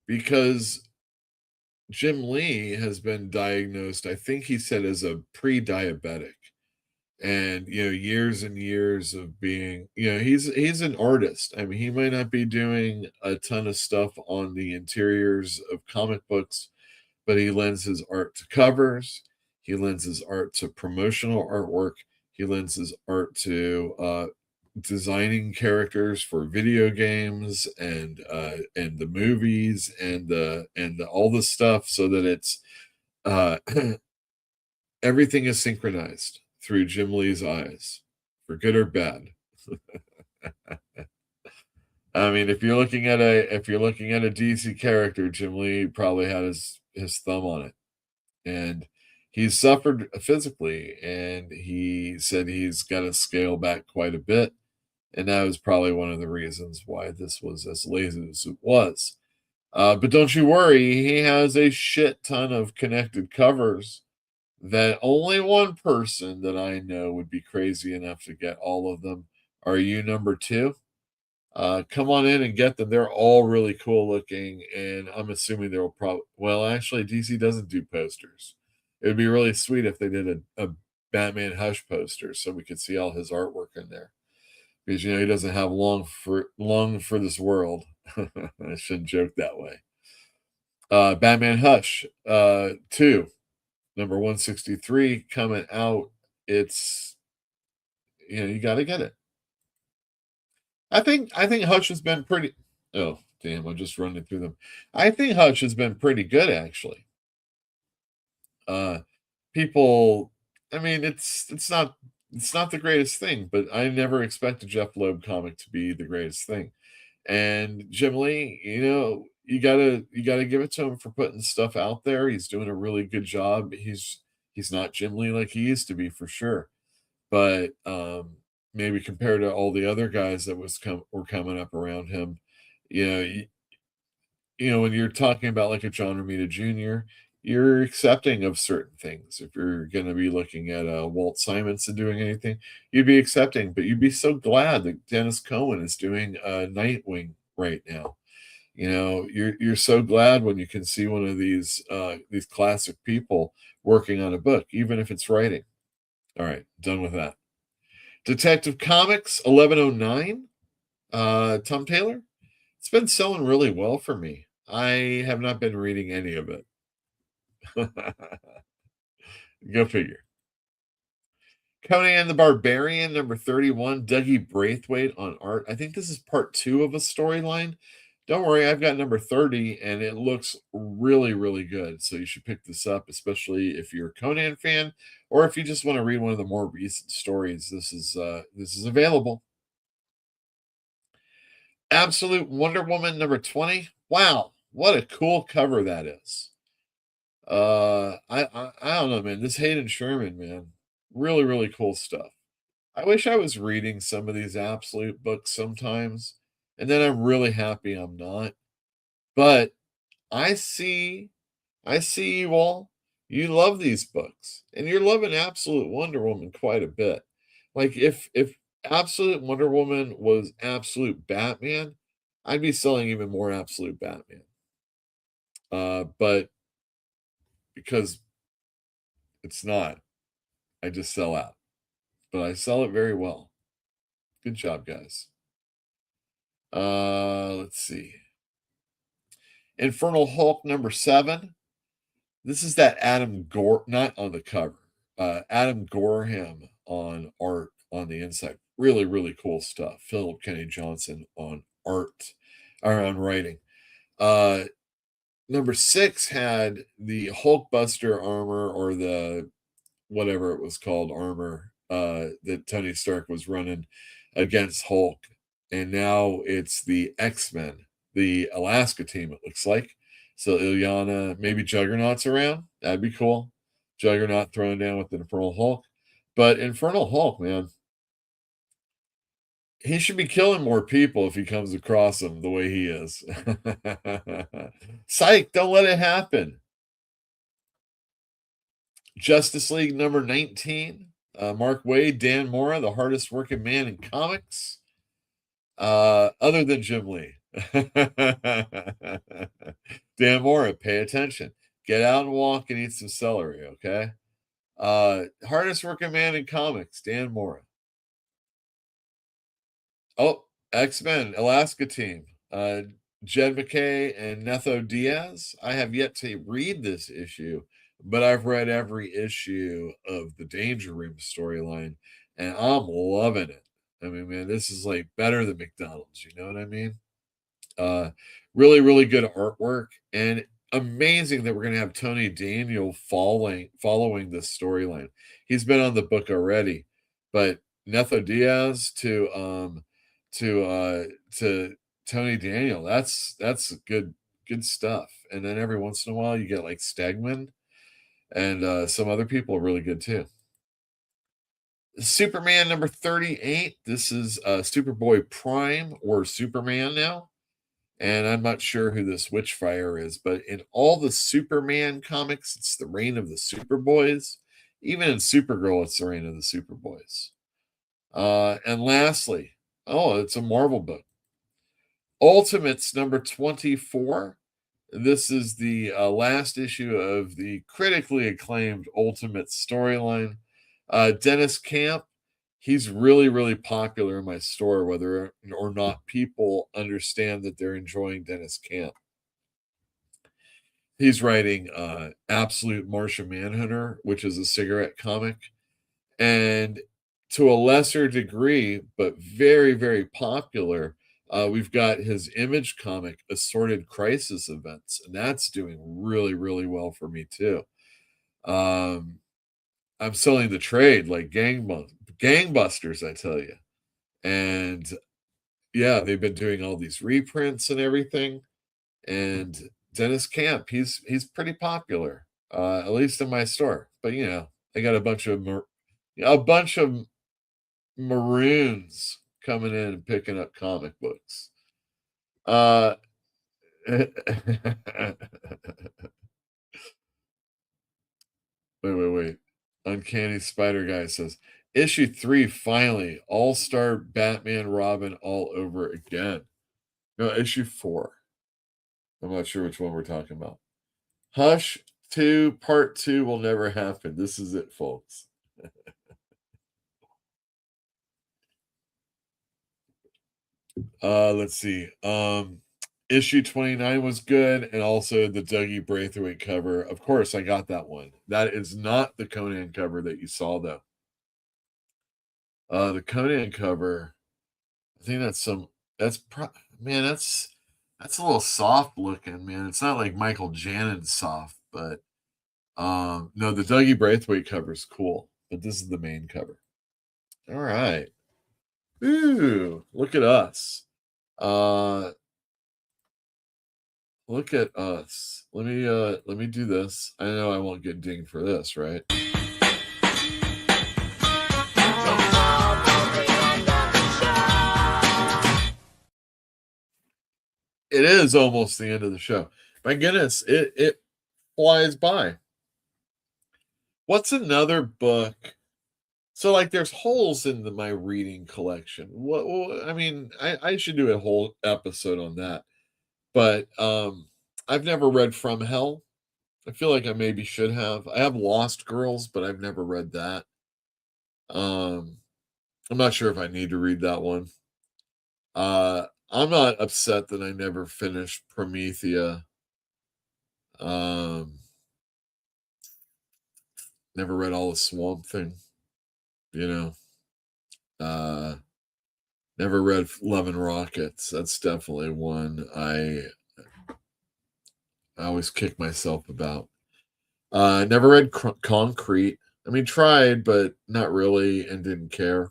Because Jim Lee has been diagnosed, I think he said, as a pre-diabetic. And years and years of being, he's an artist. I mean, he might not be doing a ton of stuff on the interiors of comic books, but he lends his art to covers, he lends his art to promotional artwork, he lends his art to designing characters for video games and the movies and all the stuff, so that it's everything is synchronized through Jim Lee's eyes, for good or bad. I mean, if you're looking at a DC character, Jim Lee probably had his thumb on it, and he's suffered physically, and he said he's got to scale back quite a bit, and that was probably one of the reasons why this was as lazy as it was. But don't you worry, he has a shit ton of connected covers that only one person that I know would be crazy enough to get all of them. Are you number 2? Come on in and get them. They're all really cool looking, and I'm assuming they'll probably, well, actually, DC doesn't do posters. It would be really sweet if they did a Batman Hush poster so we could see all his artwork in there. Because he doesn't have long for this world. I shouldn't joke that way. Batman Hush 2, number 163, coming out. It's, you got to get it. I think Hutch has been pretty. Oh damn! I'm just running through them. I think Hutch has been pretty good, actually. People, I mean, it's not the greatest thing, but I never expected Jeff Loeb comic to be the greatest thing. And Jim Lee, you gotta give it to him for putting stuff out there. He's doing a really good job. He's not Jim Lee like he used to be, for sure, but maybe compared to all the other guys that were coming up around him, you when you're talking about like a John Romita Jr., you're accepting of certain things. If you're going to be looking at Walt Simonson doing anything, you'd be accepting, but you'd be so glad that Dennis Cohen is doing Nightwing right now. You're so glad when you can see one of these classic people working on a book, even if it's writing. All right, done with that. Detective Comics 1109, Tom Taylor. It's been selling really well for me. I have not been reading any of it. Go figure. Conan the Barbarian, number 31, Dougie Braithwaite on art. I think this is part 2 of a storyline. Don't worry, I've got number 30, and it looks really, really good. So you should pick this up, especially if you're a Conan fan, or if you just want to read one of the more recent stories. This is available. Absolute Wonder Woman, number 20. Wow, what a cool cover that is. I don't know, man. This Hayden Sherman, man, really, really cool stuff. I wish I was reading some of these Absolute books sometimes, and then I'm really happy I'm not. But I see you all. You love these books, and you're loving Absolute Wonder Woman quite a bit. Like if Absolute Wonder Woman was Absolute Batman, I'd be selling even more Absolute Batman. But because it's not, I just sell out. But I sell it very well. Good job, guys. Let's see. Infernal Hulk number 7. This is that Adam Gore, not on the cover. Adam Gorham on art on the inside. Really, really cool stuff. Philip Kenny Johnson on art or on writing. Number 6 had the Hulkbuster armor, or the whatever it was called, armor that Tony Stark was running against Hulk. And now it's the X-Men, the Alaska team, it looks like. So Ilyana, maybe Juggernaut's around. That'd be cool. Juggernaut throwing down with the Infernal Hulk. But Infernal Hulk, man, he should be killing more people if he comes across them the way he is. Psych, don't let it happen. Justice League number 19. Mark Waid, Dan Mora, the hardest working man in comics. Other than Jim Lee. Dan Mora, pay attention. Get out and walk and eat some celery, okay? Hardest working man in comics, Dan Mora. Oh, X-Men, Alaska team. Jed McKay and Netho Diaz. I have yet to read this issue, but I've read every issue of the Danger Room storyline, and I'm loving it. I mean, man, this is like better than McDonald's, you know what I mean? Really, really good artwork, and amazing that we're gonna have Tony Daniel following this storyline. He's been on the book already, but Netho Diaz to Tony Daniel, that's good stuff. And then every once in a while you get like Stegman and some other people are really good too. Superman number 38. This is Superboy Prime, or Superman now. And I'm not sure who this Witchfire is, but in all the Superman comics, it's the reign of the Superboys. Even in Supergirl, it's the reign of the Superboys. And lastly, it's a Marvel book. Ultimates number 24. This is the last issue of the critically acclaimed Ultimates storyline. Dennis Camp, he's really, really popular in my store, whether or not people understand that they're enjoying Dennis Camp. He's writing Absolute Martian Manhunter, which is a cigarette comic. And to a lesser degree, but very, very popular, we've got his Image comic, Assorted Crisis Events, and that's doing really, really well for me too. I'm selling the trade like gangbusters, I tell you. And yeah, they've been doing all these reprints and everything. And Dennis Camp, he's pretty popular, at least in my store. But you know, I got a bunch of maroons coming in and picking up comic books. Wait. Uncanny Spider Guy says, issue 3, finally, all-star Batman Robin all over again. No, issue 4. I'm not sure which one we're talking about. Hush 2, part 2 will never happen. This is it, folks. Let's see. Issue 29 was good, and also the Dougie Braithwaite cover. Of course, I got that one. That is not the Conan cover that you saw, though. The Conan cover, I think that's man, that's a little soft looking, man. It's not like Michael Janin soft, but no, the Dougie Braithwaite cover is cool, but this is the main cover. All right. Ooh, look at us. Look at us. Let me do this. I know I won't get dinged for this, right? It is almost the end of the show. My goodness, it flies by. What's another book? So, like, there's holes in my reading collection. I mean, I should do a whole episode on that. But I've never read From Hell. I feel like I maybe should have. I have Lost Girls, but I've never read that. I'm not sure if I need to read that one. I'm not upset that I never finished Promethea. Never read all the Swamp Thing, you know. Never read Love and Rockets. That's definitely one I always kick myself about. Never read Concrete. I mean, tried, but not really, and didn't care.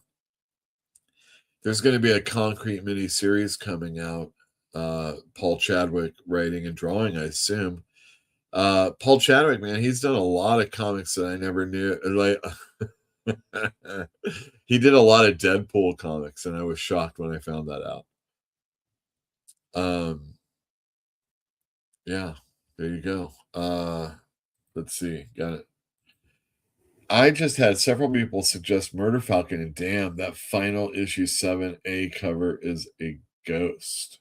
There's going to be a Concrete miniseries coming out. Paul Chadwick writing and drawing, I assume. Paul Chadwick, man, he's done a lot of comics that I never knew. Like, he did a lot of Deadpool comics, and I was shocked when I found that out. Yeah, there you go. Let's see, got it. I just had several people suggest Murder Falcon, and damn, that final issue 7A cover is a ghost.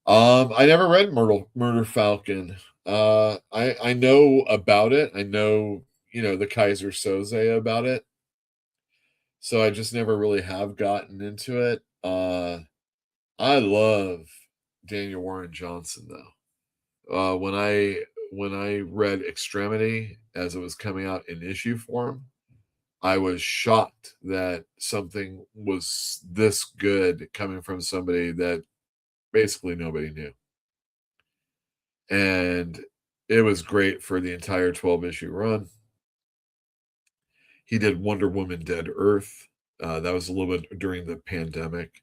I never read Murder Falcon. I know about it. I know, the Kaiser Soze about it. So I just never really have gotten into it. I love Daniel Warren Johnson though. When I read Extremity as it was coming out in issue form, I was shocked that something was this good coming from somebody that basically nobody knew. And it was great for the entire 12-issue run. He did Wonder Woman Dead Earth. That was a little bit during the pandemic.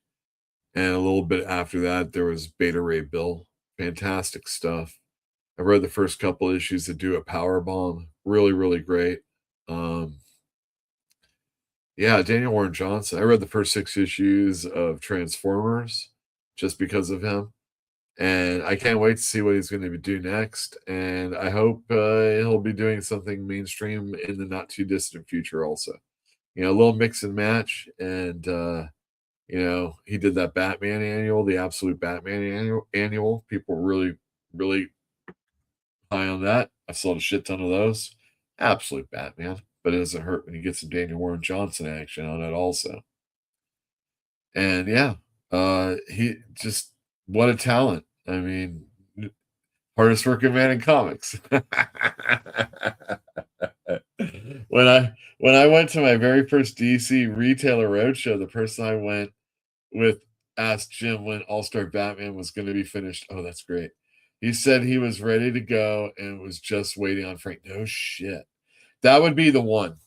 And a little bit after that, there was Beta Ray Bill. Fantastic stuff. I read the first couple issues that do a power bomb. Really, really great. Yeah, Daniel Warren Johnson. I read the first 6 issues of Transformers just because of him. And I can't wait to see what he's going to do next. And I hope he'll be doing something mainstream in the not too distant future also. A little mix and match. And, he did that Batman annual, the Absolute Batman annual. People were really, really high on that. I sold a shit ton of those. Absolute Batman. But it doesn't hurt when you get some Daniel Warren Johnson action on it also. And yeah, he just, what a talent. I mean, hardest working man in comics. When I went to my very first DC retailer roadshow, the person I went with asked Jim when All-Star Batman was going to be finished. Oh, that's great. He said he was ready to go and was just waiting on Frank. No shit. That would be the one.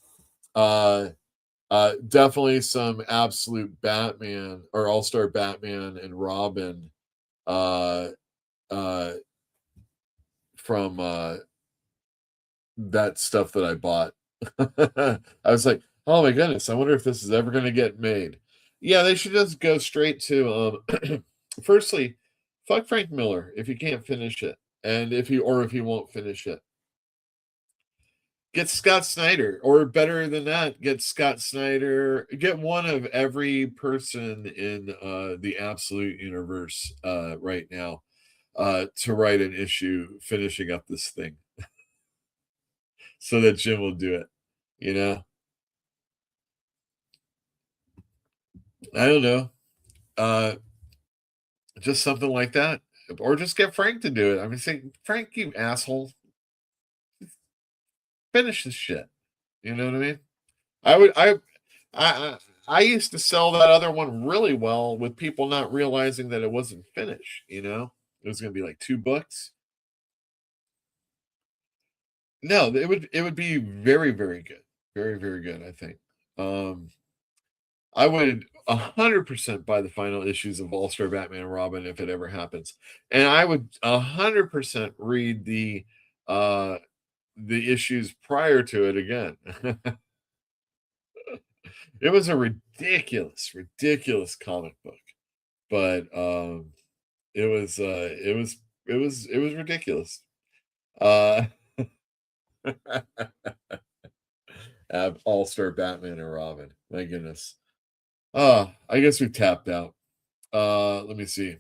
Definitely some absolute Batman or All-Star Batman and Robin from that stuff that I bought. I was like, oh my goodness, I wonder if this is ever going to get made. Yeah, they should just go straight to firstly, fuck Frank Miller if you can't finish it. And if he won't finish it. Get Scott Snyder, or better than that, get Scott Snyder, get one of every person in the Absolute universe right now to write an issue finishing up this thing so that Jim will do it, I don't know. Just something like that. Or just get Frank to do it. I mean, say, Frank, you asshole, finish this shit. You know what I mean? I used to sell that other one really well with people not realizing that it wasn't finished, It was going to be like 2 books. No, it would be very, very good. Very, very good, I think. I would 100% buy the final issues of All-Star Batman and Robin if it ever happens. And I would 100% read the issues prior to it again. It was a ridiculous, ridiculous comic book. But it was ridiculous. All-Star Batman and Robin. My goodness. I guess we tapped out. Let me see.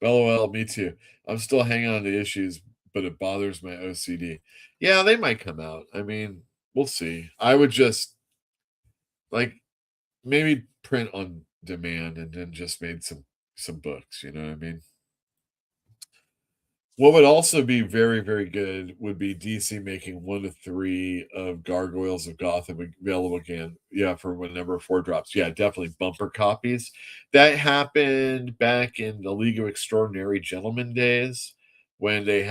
LOL, me too. I'm still hanging on to issues, but it bothers my OCD. Yeah, they might come out. I mean, we'll see. I would just maybe print on demand and then just made some books, you know what I mean? What would also be very, very good would be DC making 1 to 3 of Gargoyles of Gotham available again. Yeah, for when number 4 drops. Yeah, definitely bumper copies. That happened back in the League of Extraordinary Gentlemen days when they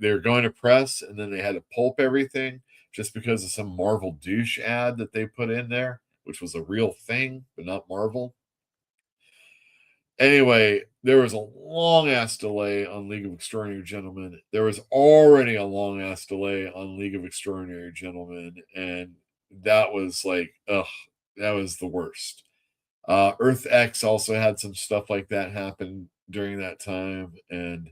were going to press and then they had to pulp everything just because of some Marvel douche ad that they put in there, which was a real thing, but not Marvel. Anyway, there was a long ass delay on League of Extraordinary Gentlemen. There was already a long ass delay on League of Extraordinary Gentlemen, and that was like, ugh, that was the worst. Earth X also had some stuff like that happen during that time, and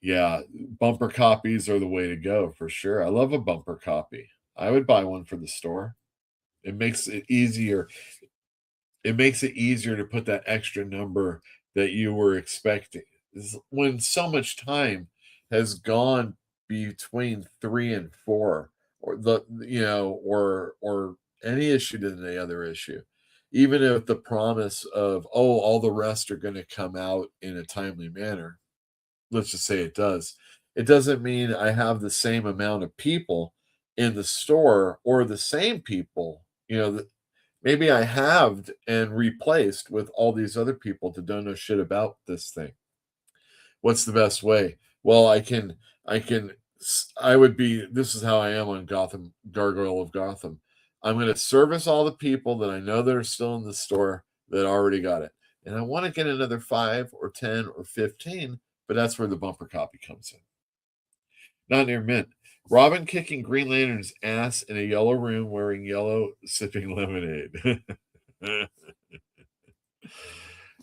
yeah, bumper copies are the way to go for sure. I love a bumper copy. I would buy one for the store. It makes it easier. It makes it easier to put that extra number that you were expecting. When so much time has gone between 3 and 4, or or any issue to the other issue, even if the promise of, oh, all the rest are going to come out in a timely manner, let's just say it does. It doesn't mean I have the same amount of people in the store or the same people, maybe I halved and replaced with all these other people that don't know shit about this thing. What's the best way? Well, this is how I am on Gotham, Gargoyle of Gotham. I'm going to service all the people that I know that are still in the store that already got it. And I want to get another 5 or 10 or 15, but that's where the bumper copy comes in. Not near mint. Robin kicking Green Lantern's ass in a yellow room wearing yellow, sipping lemonade.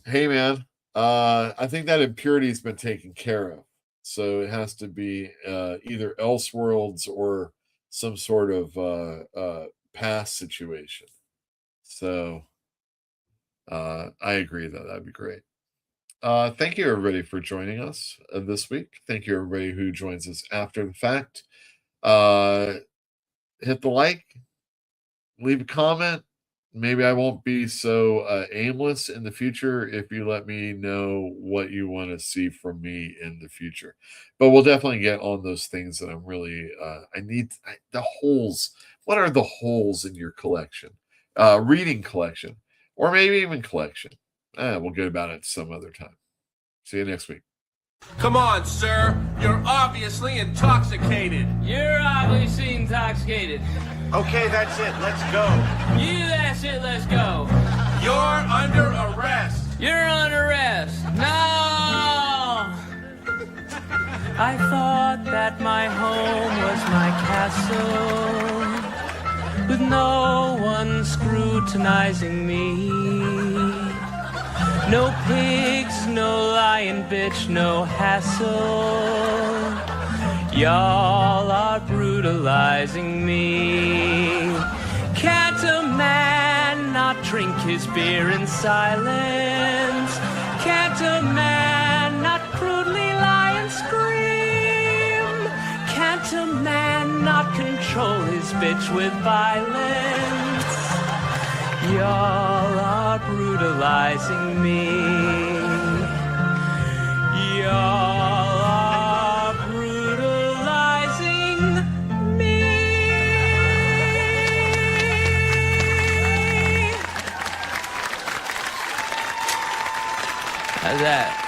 Hey, man. I think that impurity has been taken care of. So it has to be either Elseworlds or some sort of past situation. So I agree that that'd be great. Thank you, everybody, for joining us this week. Thank you, everybody who joins us after the fact. Hit the like, leave a comment. Maybe I won't be so aimless in the future if you let me know what you want to see from me in the future. But we'll definitely get on those things that I'm really the holes. What are the holes in your collection? Reading collection, or maybe even collection. We'll get about it some other time. See you next week. Come on, sir. You're obviously intoxicated. You're obviously intoxicated. Okay, that's it. Let's go. That's it, let's go. You're under arrest. You're under arrest. No! I thought that my home was my castle, with no one scrutinizing me. No pigs, no lion bitch, no hassle. Y'all are brutalizing me. Can't a man not drink his beer in silence? Can't a man not crudely lie and scream? Can't a man not control his bitch with violence? Y'all are brutalizing me. Y'all are brutalizing me. How's that?